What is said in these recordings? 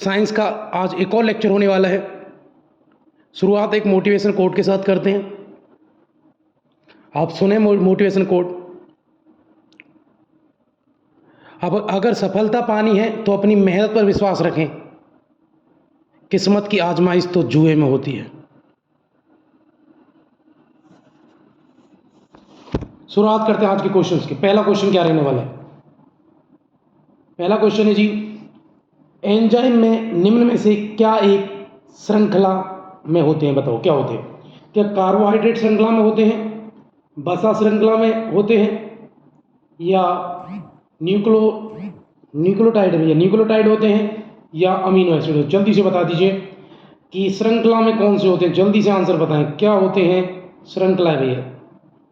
Science का आज एक और लेक्चर होने वाला है। शुरुआत एक मोटिवेशन कोट के साथ करते हैं। आप सुने मोटिवेशन कोट। अब अगर सफलता पानी है तो अपनी मेहनत पर विश्वास रखें। किस्मत की आजमाइश तो जुए में होती है। शुरुआत करते हैं आज के क्वेश्चंस की। पहला क्वेश्चन क्या रहने वाला है? पहला क्वेश्चन है जी, एंजाइम में निम्न में से क्या एक श्रृंखला में होते हैं? बताओ क्या होते हैं? क्या कार्बोहाइड्रेट श्रृंखला में होते हैं, वसा श्रृंखला में होते हैं, या न्यूक्लियोटाइड होते हैं, या अमीनो एसिड? जल्दी से बता दीजिए कि श्रृंखला में कौन से होते हैं। जल्दी से आंसर बताएं, क्या होते हैं श्रृंखला भैया?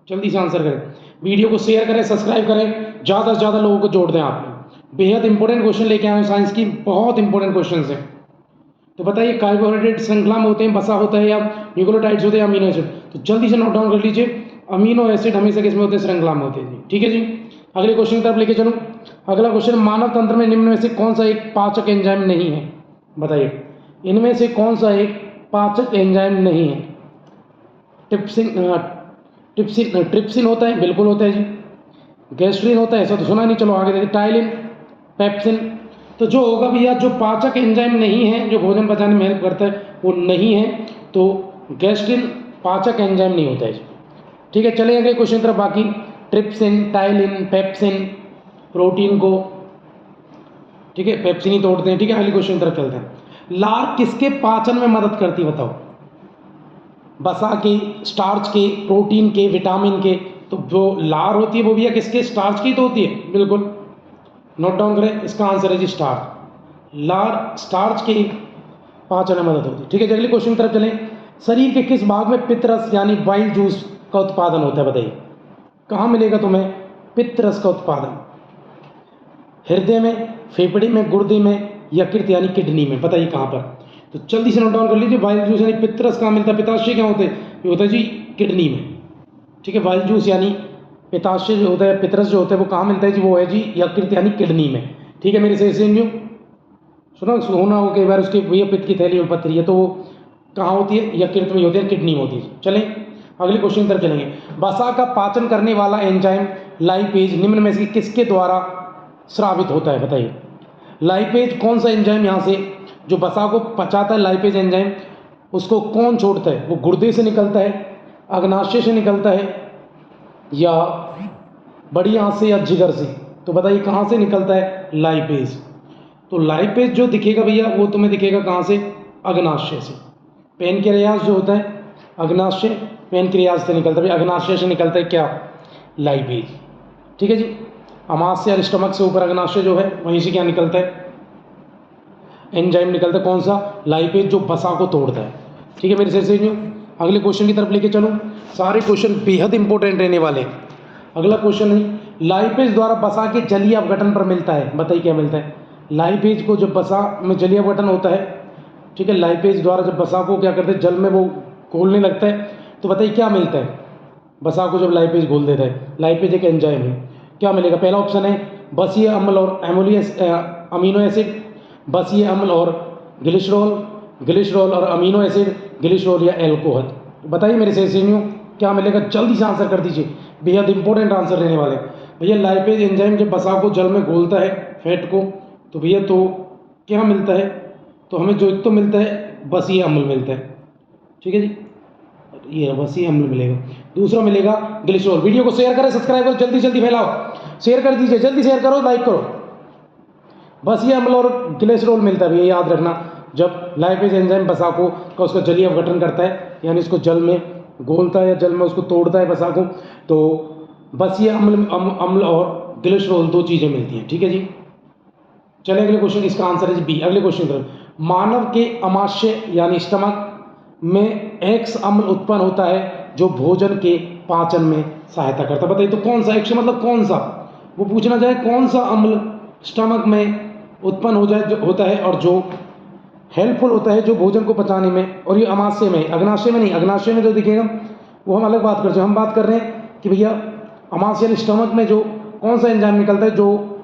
जल्दी से आंसर करें। वीडियो को शेयर करें, सब्सक्राइब करें, ज़्यादा से ज़्यादा लोगों को जोड़ दें। आप बेहद इंपॉर्टेंट क्वेश्चन लेके आए हैं साइंस की, बहुत इंपॉर्टेंट क्वेश्चन है। तो बताइए, कार्बोहाइड्रेट श्रृंखला में होते हैं, वसा होता है, या न्यूक्लियोटाइड्स होते हैं, या अमीनो एसिड? तो जल्दी से नोट डाउन कर लीजिए। अमीनो एसिड हमेशा किसमें होते हैं? श्रृंखला में होते हैं। ठीक है जी, अगले क्वेश्चन की तरफ लेके चलूँ। अगला क्वेश्चन, मानव तंत्र में निम्न में से कौन सा एक पाचक एंजाइम नहीं है? बताइए, इनमें से कौन सा एक पाचक एंजाइम नहीं है? ट्रिप्सिन होता है, बिल्कुल होता है जी। गैस्ट्रिन होता है, ऐसा तो सुना नहीं। चलो आगे देखिए, टाइलिन, पेप्सिन। तो जो होगा भैया, जो पाचक एंजाइम नहीं है, जो भोजन पचाने में हेल्प करता है, वो नहीं है। तो गैस्ट्रिन पाचक एंजाइम नहीं होता है जी। ठीक है, चले अगले क्वेश्चन तरफ। बाकी ट्रिप्सिन, टाइलिन, पेप्सिन, प्रोटीन को, ठीक है, पेप्सिन ही तोड़ते हैं। ठीक है, अगले क्वेश्चन तरफ चलते हैं। लार किसके पाचन में मदद करती है? बताओ। वसा के, स्टार्च के, प्रोटीन के, विटामिन के? तो जो लार होती है वो भैया किसके? स्टार्च की तो होती है, बिल्कुल। नोट डाउन करें, इसका आंसर है जी स्टार्च। लार स्टार्च की पाचन में मदद होती है। ठीक है, अगले क्वेश्चन की तरफ चलें। शरीर के किस भाग में पित्तरस यानी बाइल जूस का उत्पादन होता है? बताइए, कहाँ मिलेगा तुम्हें पित्तरस का उत्पादन? हृदय में, फेफड़े में, गुर्दे में, यकृत यानी किडनी में? बताइए कहाँ पर? तो जल्दी से नोट डाउन कर लीजिए। बाइल जूस यानी पित्तरस कहाँ मिलता है? पित्ताशय क्या होते हैं? ये होता है जी किडनी में। ठीक है, बाइल जूस यानी पित्ताशय जो होता है, पित्तरस जो होता है, वो कहाँ मिलता है जी? वो है जी यकृत यानी किडनी में। ठीक है, मेरे से सुना होना हो कई बार, उसके भैया पित्त की थैली में पत्थरी है, तो वो कहाँ होती है? यकृत में होती है, किडनी में होती है। चलें अगले क्वेश्चन की तरफ चलेंगे। वसा का पाचन करने वाला एंजाइम लाइपेज निम्न में से किसके द्वारा स्रावित होता है? बताइए, लाइपेज कौन सा एंजाइम यहाँ से जो वसा को पचाता है? लाइपेज एंजाइम, उसको कौन छोड़ता है? वो गुर्दे से निकलता है, अग्नाशय से निकलता है, या बड़ी आंत से, या जिगर से? तो बताइए कहाँ से निकलता है लाइपेज? तो लाइपेज जो दिखेगा भैया, वो तुम्हें दिखेगा कहाँ से? अग्नाशय से। पैनक्रियाज जो होता है, अग्नाशय, पैनक्रियाज से निकलता है। अग्नाशय से निकलता है क्या? लाइपेज। ठीक है जी, अमाशय या स्टमक से ऊपर अग्नाशय जो है, वहीं से क्या निकलता है? एंजाइम निकलता है। कौन सा? लाइपेज, जो वसा को तोड़ता है। ठीक है, मेरे से न्यू अगले क्वेश्चन की तरफ लेके चलूँ। सारे क्वेश्चन बेहद इंपॉर्टेंट रहने वाले हैं। अगला क्वेश्चन है, लाइपेज द्वारा वसा के जलीय अपघटन पर मिलता है। बताइए क्या मिलता है? लाइपेज को जब वसा में जलीय अपघटन होता है, ठीक है, लाइपेज द्वारा जब वसा को क्या करते हैं, जल में वो घोलने लगता है, तो बताइए क्या मिलता है? वसा को जब लाइपेज घोल देता है, लाइपेज एक एंजाइम है, क्या मिलेगा? पहला ऑप्शन है बसीय अम्ल और अमीनो एसिड, बसीय अम्ल और ग्लिसरॉल और अमीनो एसिड, ग्लिसरॉल या एल्कोहल। बताइए मेरे से क्या मिलेगा? जल्दी से आंसर कर दीजिए, बेहद इंपॉर्टेंट आंसर रहने वाले भैया। लाइपेज एंजाइम जब वसा को जल में घोलता है, फैट को, तो भैया तो क्या मिलता है? तो हमें जो एक तो मिलता है बसीय अम्ल मिलता है। ठीक है जी, ये बसीय अम्ल मिलेगा। दूसरा मिलेगा ग्लिसरॉल। वीडियो को शेयर करें, सब्सक्राइब करो, जल्दी जल्दी फैलाओ, शेयर कर दीजिए, जल्दी शेयर करो, लाइक करो। बसीय अम्ल और ग्लिसरॉल मिलता है भैया, याद रखना। जब लाइपेज एंजाइम वसा को का उसका जलीय अपघटन करता है, यानी इसको जल में घोलता है या जल में उसको तोड़ता है वसा को, तो बसीय अम्ल और ग्लिसरॉल दो चीज़ें मिलती हैं। ठीक है जी, चले अगले क्वेश्चन। इसका आंसर है जी बी। अगले क्वेश्चन तरफ, मानव के अमाशय यानी स्टमक में एक्स अम्ल उत्पन्न होता है जो भोजन के पाचन में सहायता करता है। बताइए तो कौन सा? एक्स मतलब कौन सा? वो पूछना चाहे कौन सा अम्ल स्टमक में उत्पन्न हो जाए, जो होता है और जो हेल्पफुल होता है जो भोजन को पचाने में। और ये अमाशय में, अग्नाशय में नहीं। अग्नाशय में जो दिखेगा वो हम अलग बात करते हैं। हम बात कर रहे हैं कि भैया अमाशय यानी स्टमक में जो कौन सा एंजाइम निकलता है जो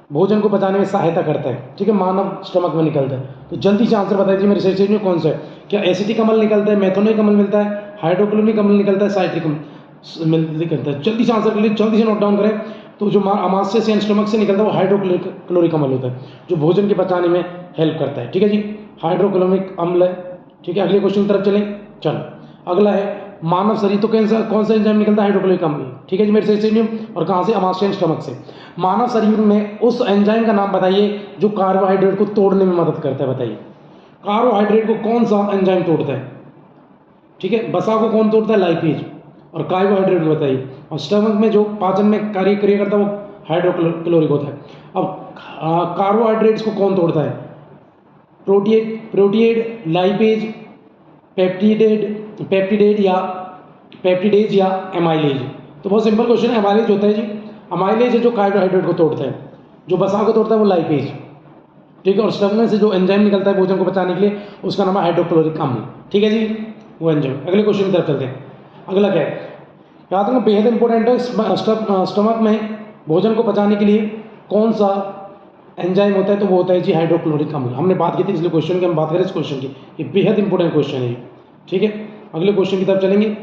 भोजन को पचाने में सहायता करता है, ठीक है, मानव स्टमक में निकलता है। तो जल्दी से आंसर बता दीजिए मेरे सेशन में कौन सा है। क्या एसिटिक अम्ल निकलता है, मेथनोइक अम्ल मिलता है, हाइड्रोक्लोरिक अम्ल निकलता है, साइट्रिक अम्ल निकलता है। जल्दी से आंसर कर लीजिए, जल्दी से नोट डाउन करें। तो जो आमाशय से स्टमक से निकलता है वो हाइड्रोक्लोरिक अम्ल होता है, जो भोजन के पचाने में हेल्प करता है, ठीक है जी, हाइड्रोक्लोरिक अम्ल है, ठीक है। अगले क्वेश्चन की तरफ चलें। चलो अगला है मानव शरीर, तो कौन सा एंजाइम निकलता है, हाइड्रोक्लोरिक अम्ल, ठीक है जी मेरे से। और कहाँ से, आमाशय स्टमक से। मानव शरीर में उस एंजाइम का नाम बताइए जो कार्बोहाइड्रेट को तोड़ने में मदद करता है, बताइए कार्बोहाइड्रेट को कौन सा एंजाइम तोड़ता है, ठीक है। वसा को कौन तोड़ता है, लाइपेज। और कार्बोहाइड्रेट को बताइए। और स्टमक में जो पाचन में कार्य क्रिया करता है वो हाइड्रोक्लोरिक होता है। अब कार्बोहाइड्रेट्स को कौन तोड़ता है, प्रोटीएड, लाइपेज, पेप्टिडेज या एमाइलेज। तो बहुत सिंपल क्वेश्चन है, एमाइलेज होता है जी। अमाइलेज है जो कार्बोहाइड्रेट को तोड़ता है, जो वसा को तोड़ता है वो लाइपेज, ठीक है। और स्टमक से जो एंजाइम निकलता है भोजन को पचाने के लिए उसका नाम है हाइड्रोक्लोरिक अम्ल, ठीक है जी, वो एंजाइम। अगले क्वेश्चन की तरफ चलते हैं। अगला क्या है, याद रखना बेहद इंपॉर्टेंट है। स्टमक में भोजन को पचाने के लिए कौन सा एंजाइम होता है, तो वो होता है जी हाइड्रोक्लोरिक अम्ल। हमने बात की थी इसलिए क्वेश्चन की हम बात करें इस क्वेश्चन की, ये बेहद इंपॉर्टेंट क्वेश्चन है, ठीक है। अगले क्वेश्चन की तरफ चलेंगे।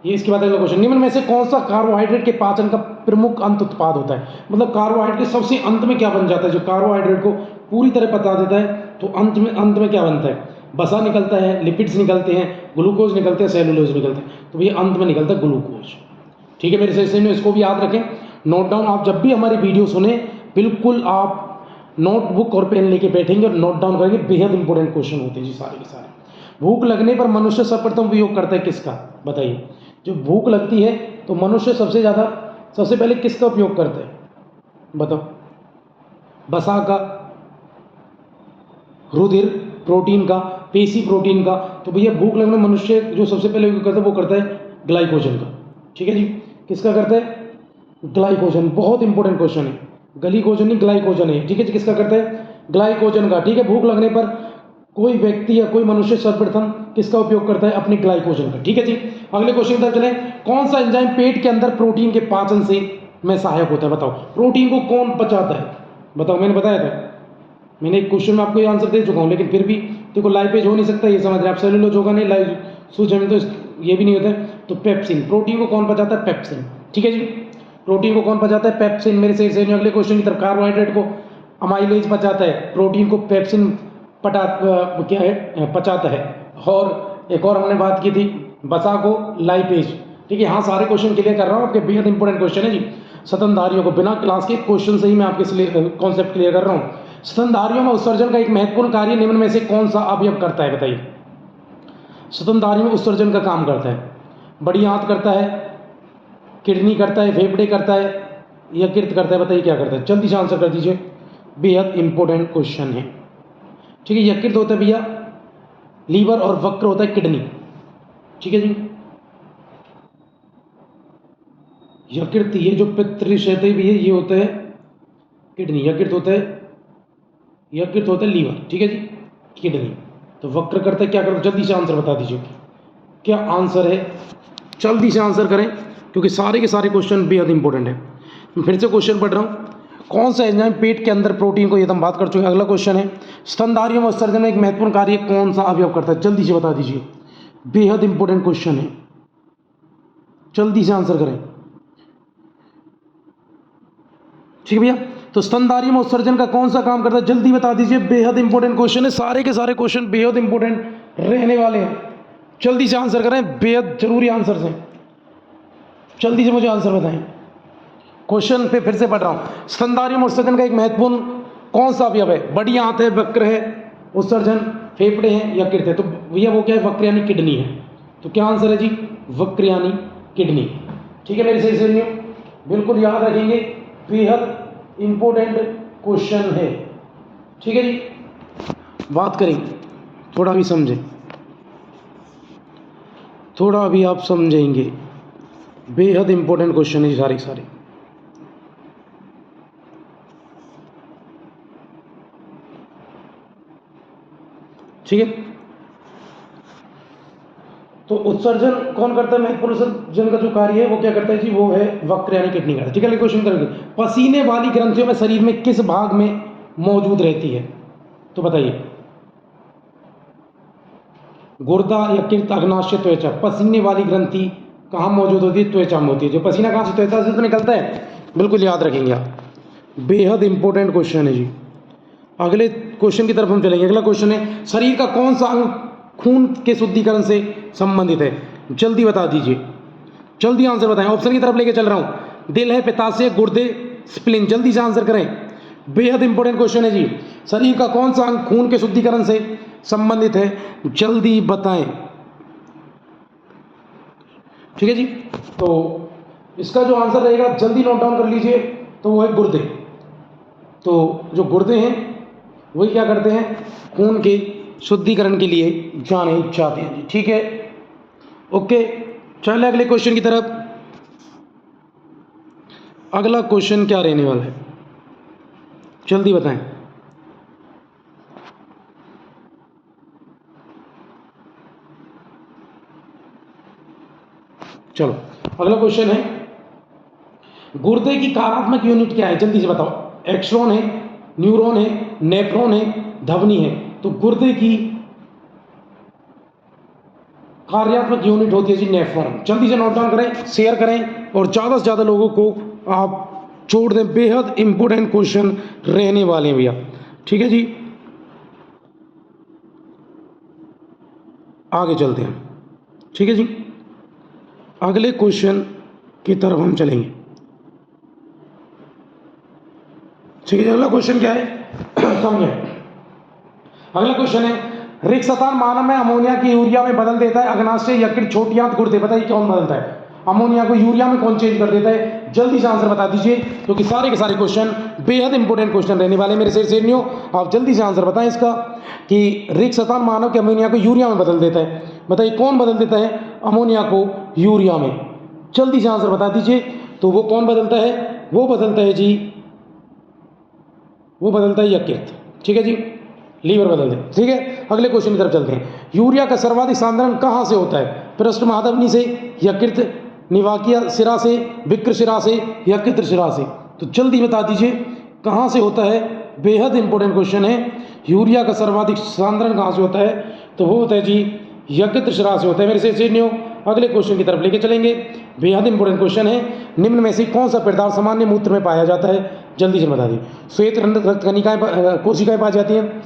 ये इसके बाद अगला क्वेश्चन, निम्न में से कौन सा कार्बोहाइड्रेट के पाचन का प्रमुख अंत उत्पाद होता है। मतलब कार्बोहाइड्रेट सबसे अंत में क्या बन जाता है, जो कार्बोहाइड्रेट को पूरी तरह पचा देता है, तो अंत में क्या बनता है, वसा निकलता है, लिपिड्स निकलते हैं, ग्लूकोज निकलते हैं, सेलुलोज निकलते हैं। तो ये अंत में निकलता है ग्लूकोज, ठीक है मेरे सेशन में। इसको भी याद रखें, नोट डाउन। आप जब भी हमारी वीडियो सुने बिल्कुल आप नोटबुक और पेन लेके बैठेंगे और नोट डाउन करेंगे। बेहद इंपॉर्टेंट क्वेश्चन होते हैं जी सारे के सारे। भूख लगने पर मनुष्य सर्वप्रथम उपयोग करता है किसका, बताइए। जो भूख लगती है तो मनुष्य सबसे पहले किसका उपयोग करता है, बताओ। वसा का, रुधिर प्रोटीन का, पेशी प्रोटीन का। तो भैया भूख लगने में मनुष्य जो सबसे पहले उपयोग करता है वो करता है ग्लाइकोजन का, ठीक है जी। किसका करता है, ग्लाइकोजन। बहुत इंपॉर्टेंट क्वेश्चन है, ग्लाइकोजन नहीं ग्लाइकोजन है, ठीक है जी। किसका करता है, ग्लाइकोजन का, ठीक है। भूख लगने पर कोई व्यक्ति या कोई मनुष्य सर्वप्रथम किसका उपयोग करता है, अपने ग्लाइकोजन का, ठीक है जी। अगले क्वेश्चन की तरफ चले। कौन सा एंजाइम पेट के अंदर प्रोटीन के पाचन से में सहायक होता है, बताओ। प्रोटीन को कौन पचाता है, बताओ। मैंने बताया था, मैंने एक क्वेश्चन में आपको ये आंसर दे चुका हूँ, लेकिन फिर भी देखो लाइपेज हो नहीं सकता, ये समझ रहे आप। सेलुलोज होगा नहीं, लाइव सूजन तो ये भी नहीं होता है। तो पेप्सिन, प्रोटीन को कौन पचाता है, पेप्सिन, ठीक है जी। प्रोटीन को कौन पचाता है, पेप्सिन। मेरे से अगले क्वेश्चन की तरफ, कार्बोहाइड्रेट को अमाइलेज पचाता है, प्रोटीन को पेप्सिन क्या है, पचाता है। और एक और हमने बात की थी, वसा को लाइपेज, ठीक है। हाँ सारे क्वेश्चन क्लियर कर रहा हूँ आपके, बेहद इंपॉर्टेंट क्वेश्चन है जी। स्तनधारियों को बिना क्लास के क्वेश्चन से ही मैं आपके कॉन्सेप्ट क्लियर कर रहा हूँ। स्तनधारियों में उत्सर्जन का एक महत्वपूर्ण कार्य निम्न में से कौन सा अवयव करता है, बताइए। स्तनधारी में उत्सर्जन का काम करता है, बड़ी आंत करता है, किडनी करता है, फेफड़े करता है, यकृत करता है, बताइए क्या करता है। जल्दी से आंसर कर दीजिए, बेहद इंपॉर्टेंट क्वेश्चन है, ठीक है। यकृत होता है भैया लीवर और वक्र होता है किडनी, ठीक है जी। यकृत, ये जो पितृशयते भी है ये होता है किडनी, यकृत होता है लीवर, ठीक है जी, किडनी। तो वक्र करता है क्या करता है, जल्दी से आंसर बता दीजिए क्या आंसर है, जल्दी से आंसर करें क्योंकि सारे के सारे क्वेश्चन बेहद इंपॉर्टेंट है। मैं फिर से क्वेश्चन पढ़ रहा हूँ, कौन सा एंजाइम पेट के अंदर प्रोटीन को, ये तो हम बात कर चुके हैं। अगला क्वेश्चन है, स्तनधारियों में उत्सर्जन में एक महत्वपूर्ण कार्य कौन सा अवयव करता है, जल्दी से बता दीजिए, बेहद इंपॉर्टेंट क्वेश्चन है, जल्दी से आंसर करें, ठीक है भैया। तो स्तनधारियों में उत्सर्जन का कौन सा काम करता है, जल्दी बता दीजिए, बेहद इंपॉर्टेंट क्वेश्चन है। सारे के सारे क्वेश्चन बेहद इंपॉर्टेंट रहने वाले हैं, जल्दी से आंसर करें, बेहद जरूरी आंसर हैं, जल्दी से मुझे आंसर बताएं। क्वेश्चन पे फिर से पढ़ रहा हूँ, स्तनधारियों में उत्सर्जन का एक महत्वपूर्ण कौन सा अवयव है, बड़ी आंत है, वक्र है, उत्सर्जन, फेफड़े हैं, यकृत है। तो भैया वो क्या है, वक्र यानी किडनी है। तो क्या आंसर है जी, वक्र यानी किडनी, ठीक है मेरे सही से नहीं, बिल्कुल याद रखेंगे, बेहद इंपॉर्टेंट क्वेश्चन है, ठीक है जी। बात करेंगे, थोड़ा भी समझें, थोड़ा भी आप समझेंगे, बेहद इंपॉर्टेंट क्वेश्चन है सारे सारे, ठीक है। तो उत्सर्जन कौन करता है? महत्वपूर्ण उत्सर्जन का जो कार्य है वो क्या करता है जी? वो है वक्र यानी किडनी करता है। ठीक है, क्वेश्चन करेंगे, पसीने वाली ग्रंथियों में शरीर में किस भाग में मौजूद रहती है? तो बताइए, गुर्दा, यकृत, अग्नाशय, त्वचा। पसीने वाली ग्रंथि कहाँ मौजूद होती है? त्वचा में होती है। जो पसीना कहाँ से? त्वचा से तो निकलता है, बिल्कुल याद रखेंगे आप, बेहद इंपॉर्टेंट क्वेश्चन है जी। अगले क्वेश्चन की तरफ हम चलेंगे। अगला क्वेश्चन है, शरीर का कौन सा अंग खून के शुद्धिकरण से संबंधित है? जल्दी बता दीजिए, जल्दी आंसर बताएं। ऑप्शन की तरफ लेके चल रहा हूं, दिल है, पित्ताशय, गुर्दे, स्प्लीन। जल्दी से आंसर करें, बेहद इंपॉर्टेंट क्वेश्चन है जी। शरीर का कौन सा अंग खून के शुद्धिकरण से संबंधित है? जल्दी बताएं। ठीक है जी, तो इसका जो आंसर रहेगा जल्दी नोट डाउन कर लीजिए, तो वो है गुर्दे। तो जो गुर्दे हैं वही क्या करते हैं? खून के शुद्धिकरण के लिए जाने जाते हैं जी। ठीक है, ओके, चलिए अगले क्वेश्चन की तरफ। अगला क्वेश्चन क्या रहने वाला है? जल्दी बताएं। चलो अगला क्वेश्चन है, गुर्दे की कार्यात्मक यूनिट क्या है? जल्दी से बताओ। एक्सॉन है, न्यूरॉन है, नेफ्रॉन है, धमनी है। तो गुर्दे की कार्यात्मक यूनिट होती है जी नेफ्रॉन। जल्दी से नोट डाउन करें, शेयर करें और ज़्यादा से ज़्यादा लोगों को आप छोड़ दें। बेहद इंपॉर्टेंट क्वेश्चन रहने वाले हैं भैया। ठीक है जी, आगे चलते हैं। ठीक है जी, अगले क्वेश्चन की तरफ हम चलेंगे। ठीक है, अगला क्वेश्चन क्या है? समझे, अगला क्वेश्चन है, रिक्तस्थान मानव में अमोनिया की यूरिया में बदल देता है? अग्नाशय, यकृत, छोटी आंत, गुर्दे। बताइए कौन बदलता है? अमोनिया को यूरिया में कौन चेंज कर देता है? जल्दी से आंसर बता दीजिए, क्योंकि सारे के सारे क्वेश्चन बेहद इंपॉर्टेंट क्वेश्चन रहने वाले मेरे शेरनियों। आप जल्दी से आंसर बताएं इसका, कि रिक्तस्थान मानव के अमोनिया को यूरिया में बदल देता है। बताइए कौन बदल देता है अमोनिया को यूरिया में? जल्दी से आंसर बता दीजिए। तो वो कौन बदलता है? वो बदलता है जी, वो बदलता है यकृत। ठीक है जी, लीवर बदल दे। ठीक है, अगले क्वेश्चन की तरफ चलते हैं। यूरिया का सर्वाधिक सांद्रण कहाँ से होता है? पृष्ठ महाधमनी से, यकृत, निवाकिया शिरा से, विकृ शिरा से, यकृत शिरा से। तो जल्दी बता दीजिए कहाँ से होता है? बेहद इंपॉर्टेंट क्वेश्चन है। यूरिया का सर्वाधिक सांद्रण कहाँ से होता है? तो वो होता है जी यकृत शिरा से होता है। मेरे शेरनियों, अगले क्वेश्चन की तरफ लेके चलेंगे। बेहद इंपॉर्टेंट क्वेश्चन है, निम्न में से कौन सा पदार्थ सामान्य मूत्र में पाया जाता है? जल्दी से बता दीजिए। श्वेत रक्त कनिकाएं, कोशिकाएं पाई जाती हैं,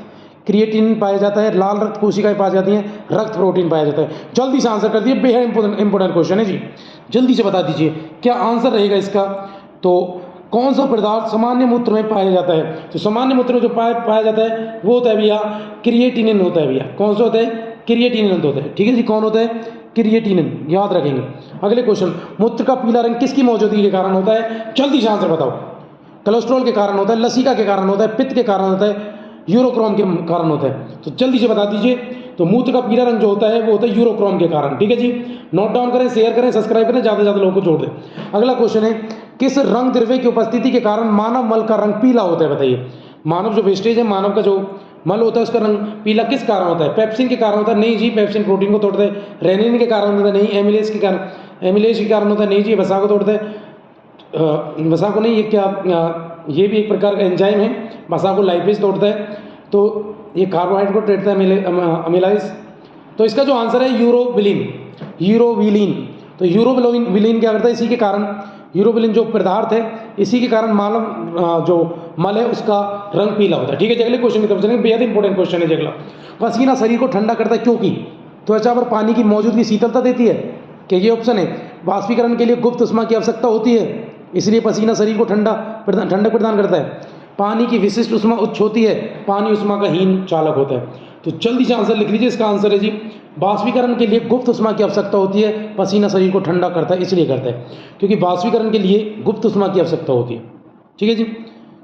क्रिएटिन पाया जाता है, लाल रक्त कोशिकाएं पाई जाती हैं, रक्त प्रोटीन पाया जाता है। जल्दी से आंसर कर दिए, बेहद इंपॉर्टेंट क्वेश्चन है जी। जल्दी से बता दीजिए क्या आंसर रहेगा इसका। तो कौन सा पदार्थ सामान्य मूत्र में पाया जाता है? तो सामान्य मूत्र में जो पाया जाता है वो होता है भैया क्रिएटिनिन होता है। भैया कौन सा होता है? क्रिएटिनिन होता है। ठीक है जी, कौन होता है? क्रिएटिनिन, याद रखेंगे। अगले क्वेश्चन, मूत्र का पीला रंग किसकी मौजूदगी के कारण होता है? जल्दी से आंसर बताओ। कोलेस्ट्रॉल के कारण होता है, लसिका के कारण होता है, पित्त के कारण होता है, यूरोक्रोम के कारण होता है। तो जल्दी से बता दीजिए। तो मूत्र का पीला रंग जो होता है वो होता है यूरोक्रोम के कारण। ठीक है जी, नोट डाउन करें, शेयर करें, सब्सक्राइब करें, ज़्यादा से ज़्यादा लोगों को जोड़ दें। अगला क्वेश्चन है, किस रंग द्रव्य की उपस्थिति के कारण मानव मल का रंग पीला होता है? बताइए। मानव जो वेस्टेज है, मानव का जो मल होता है उसका रंग पीला किस कारण होता है? पेप्सिन के कारण होता है? नहीं जी, पेप्सिन प्रोटीन को तोड़ता है। रेनिन के कारण होता है? नहीं। एमिलेज के कारण, एमिलेज के कारण होता है? नहीं जी, वसा को तोड़ता है। वसा को नहीं, ये क्या, ये भी एक प्रकार का एंजाइम है, वसा को लाइपेज तोड़ता है। तो ये कार्बोहाइड्रेट को तोड़ता है, अमिलाइज। तो इसका जो आंसर है यूरोबिलिन, यूरोबिलिन। तो यूरोबिलिन क्या करता है? इसी के कारण, यूरोबिलिन जो पदार्थ है इसी के कारण मानव जो मल है उसका रंग पीला होता है। ठीक है, अगले क्वेश्चन की तरफ चलेंगे। बेहद इंपॉर्टेंट क्वेश्चन है अगला। पसीना शरीर को ठंडा करता है क्योंकि त्वचा पर पानी की मौजूदगी शीतलता देती है। क्या ये ऑप्शन है? वाष्पीकरण के लिए गुप्त उष्मा की आवश्यकता होती है, इसलिए पसीना शरीर को ठंडक प्रदान करता है। पानी की विशिष्ट उष्मा उच्च होती है, पानी उष्मा का हीन चालक होता है। तो जल्दी से आंसर लिख लीजिए। इसका आंसर है जी वाष्पीकरण के लिए गुप्त उष्मा की आवश्यकता होती है, पसीना शरीर को ठंडा करता है, इसलिए करता है क्योंकि वाष्पीकरण के लिए गुप्त उष्मा की आवश्यकता होती है। ठीक है जी,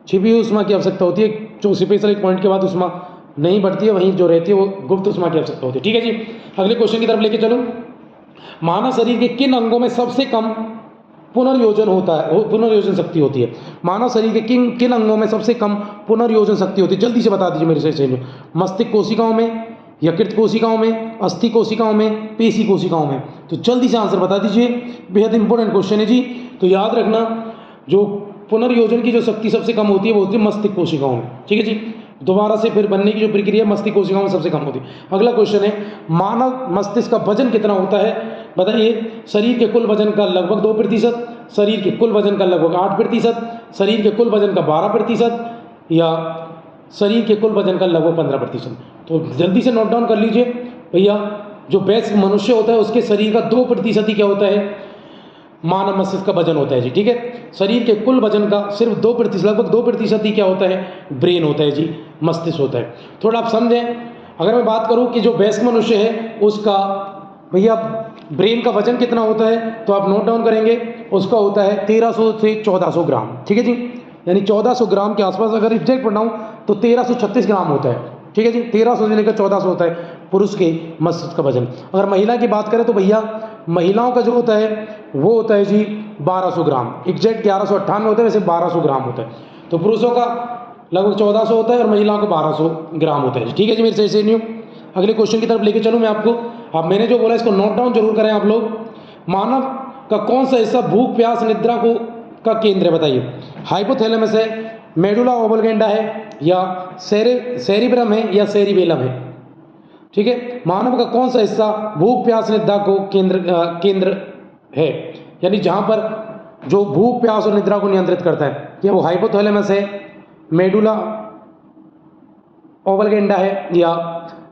छिपी हुई उष्मा की आवश्यकता होती है, जो स्पेशल एक पॉइंट के बाद उष्मा नहीं बढ़ती है, वहीं जो रहती है वो गुप्त उष्मा की आवश्यकता होती है। ठीक है जी, अगले क्वेश्चन की तरफ लेके चलो। मानव शरीर के किन अंगों में सबसे कम पुनर्योजन होता है, पुनर्योजन शक्ति होती है? मानव शरीर के किन अंगों में सबसे कम पुनर्योजन शक्ति होती है? जल्दी से बता दीजिए मेरे से। मस्तिष्क कोशिकाओं में, यकृत कोशिकाओं में, अस्थि कोशिकाओं में, पेशी कोशिकाओं में। तो जल्दी से आंसर बता दीजिए, बेहद इंपॉर्टेंट क्वेश्चन है जी। तो याद रखना, जो पुनर्योजन की जो शक्ति सबसे कम होती है वो होती है मस्तिष्क कोशिकाओं में, ठीक है जी। दोबारा से फिर बनने की जो प्रक्रिया मस्तिष्क कोशिकाओं में सबसे कम होती है। अगला क्वेश्चन है, मानव मस्तिष्क का वजन कितना होता है? बताइए। शरीर के कुल वजन का लगभग 2%, शरीर के कुल वजन का लगभग 8%, शरीर के कुल वजन का 12%, या शरीर के कुल वजन का लगभग 15%। तो जल्दी से नोट डाउन कर लीजिए भैया, जो वयस्क मनुष्य होता है उसके शरीर का 2% ही क्या होता है? मानव मस्तिष्क का वजन होता है जी, ठीक है। शरीर के कुल वजन का सिर्फ 2%, लगभग 2% ही क्या होता है? ब्रेन होता है जी, मस्तिष्क होता है। थोड़ा आप समझें, अगर मैं बात करूं कि जो वयस्क मनुष्य है उसका भैया ब्रेन का वजन कितना होता है, तो आप नोट डाउन करेंगे, उसका होता है 1300 से 1400 ग्राम, ठीक है जी। यानी 1400 ग्राम के आसपास, अगर एग्जैक्ट बनाऊं तो 1336 ग्राम होता है, ठीक है जी। 1300 से लेकर 1400 होता है पुरुष के मस्तिष्क का वजन। अगर महिला की बात करें तो भैया महिलाओं का जो होता है वो होता है जी 1200 ग्राम, एग्जैक्ट 1198 होता है, वैसे 1200 ग्राम होता है। तो पुरुषों का लगभग 1400 होता है और महिलाओं को 1200 ग्राम होता है, ठीक है जी। मेरे से नहीं हूँ, अगले क्वेश्चन की तरफ लेके चलूँ मैं आपको। अब मैंने जो बोला इसको नोट डाउन जरूर करें आप लोग। मानव का कौन सा हिस्सा भूख प्यास निद्रा को का केंद्र है? बताइए। हाइपोथैलेमस है, मेडुला ओबलगेंडा है, या सेरिब्रम है, या सेरिबेलम है, ठीक है। मानव का कौन सा हिस्सा भूख प्यास निद्रा को केंद्र है, यानी जहां पर जो भूख प्यास और निद्रा को नियंत्रित करता है? क्या वो हाइपोथैलेमस है, मेडुला ओबलगेंडा है, या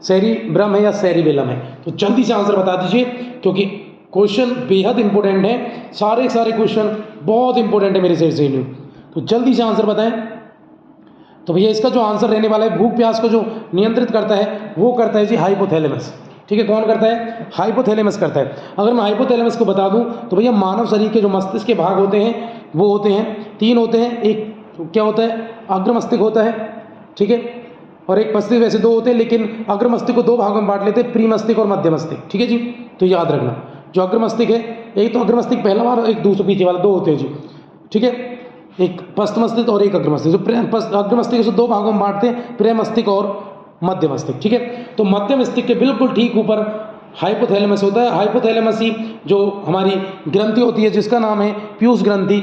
सेरिब्रम है, या सेरिबेलम है? तो जल्दी से आंसर बता दीजिए, क्योंकि क्वेश्चन बेहद इंपॉर्टेंट है, सारे क्वेश्चन बहुत इंपॉर्टेंट है मेरे से नहीं। तो जल्दी से आंसर बताएं। तो भैया इसका जो आंसर रहने वाला है, भूख प्यास को जो नियंत्रित करता है वो करता है जी हाइपोथैलेमस, ठीक है। कौन करता है? हाइपोथैलेमस करता है। अगर मैं हाइपोथैलेमस को बता दूं तो भैया मानव शरीर के जो मस्तिष्क के भाग होते हैं वो होते हैं 3 होते हैं। एक क्या होता है? अग्र मस्तिष्क होता है, ठीक है, और एक मस्तिष्क। वैसे 2 होते हैं, लेकिन अग्र मस्तिष्क को 2 भागों में बांट लेते हैं, प्री मस्तिष्क और मध्य मस्तिष्क, ठीक है जी। तो याद रखना, जो अग्र मस्तिष्क है, एक तो अग्र मस्तिष्क पहला वाला, एक दूसरा पीछे वाला, 2 होते हैं जी, ठीक है। एक पश्च मस्तिष्क और एक अग्र मस्तिष्क। जो अग्र मस्तिष्क से 2 भागों में बांटते हैं, प्रे मस्तिष्क और मध्य मस्तिष्क, ठीक है। तो मध्य मस्तिष्क के बिल्कुल ठीक ऊपर हाइपोथैलेमस होता है। हाइपोथैलेमस ही जो हमारी ग्रंथि होती है जिसका नाम है पीयूष ग्रंथि,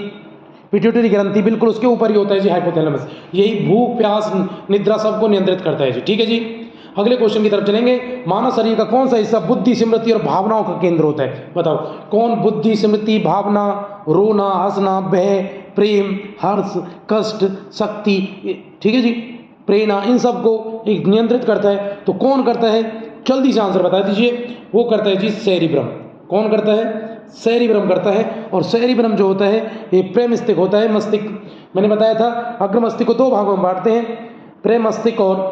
पिट्यूटरी ग्रंथि, बिल्कुल उसके ऊपर ही होता है जी हाइपोथैलेमस। यही भूख प्यास निद्रा सबको नियंत्रित करता है जी, ठीक है जी। अगले क्वेश्चन की तरफ चलेंगे। मानव शरीर का कौन सा हिस्सा बुद्धि स्मृति और भावनाओं का केंद्र होता है? बताओ। कौन? बुद्धि स्मृति भावना, रोना हंसना, भय प्रेम हर्ष कष्ट शक्ति, ठीक है जी, प्रेरणा, इन सब को एक नियंत्रित करता है। तो कौन करता है? जल्दी से आंसर बता दीजिए। वो करता है जी सेरिब्रम। कौन करता है? सेरिब्रम करता है। और सेरिब्रम जो होता है ये प्रे मस्तिष्क होता है। मस्तिष्क मैंने बताया था, अग्र मस्तिष्क को 2 भागों में बांटते हैं, प्रे मस्तिष्क और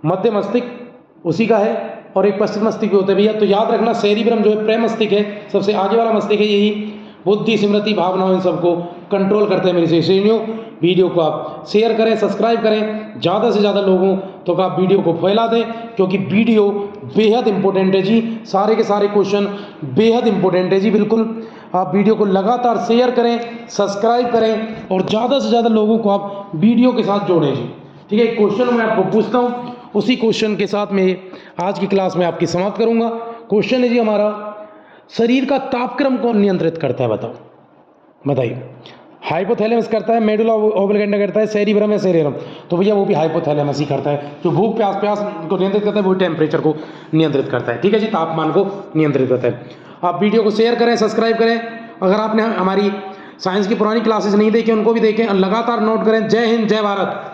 मध्य मस्तिष्क उसी का है, और एक पश्चिम मस्तिष्क भी होता है भैया। तो याद रखना, सेरिब्रम जो है प्रे मस्तिष्क है, सबसे आगे वाला मस्तिष्क है, यही बुद्धि स्मृति भावनाओं इन सबको कंट्रोल करते हैं मेरे श्रेणियों। वीडियो को आप शेयर करें, सब्सक्राइब करें, ज़्यादा से ज़्यादा लोगों तक आप वीडियो को फैला दें, क्योंकि वीडियो बेहद इंपॉर्टेंट है जी। सारे के सारे क्वेश्चन बेहद इंपॉर्टेंट है जी। बिल्कुल आप वीडियो को लगातार शेयर करें, सब्सक्राइब करें, और ज़्यादा से ज़्यादा लोगों को आप वीडियो के साथ जोड़ें जी, ठीक है। एक क्वेश्चन मैं आपको पूछता हूँ, उसी क्वेश्चन के साथ मैं आज की क्लास में आपकी समाप्त करूँगा। क्वेश्चन है जी हमारा, शरीर का तापक्रम कौन नियंत्रित करता है? बताओ, बताइए। हाइपोथैलेमस करता है, मेडुला ओबलगेंडा करता है, सेरिब्रम है, सेरिब्रम। तो भैया वो भी हाइपोथैलेमस ही करता है। जो भूख प्यास को नियंत्रित करता है वो टेम्परेचर को नियंत्रित करता है, ठीक है जी, तापमान को नियंत्रित करता है। आप वीडियो को शेयर करें, सब्सक्राइब करें। अगर आपने हमारी साइंस की पुरानी क्लासेस नहीं देखी उनको भी देखें, और लगातार नोट करें। जय हिंद, जय भारत।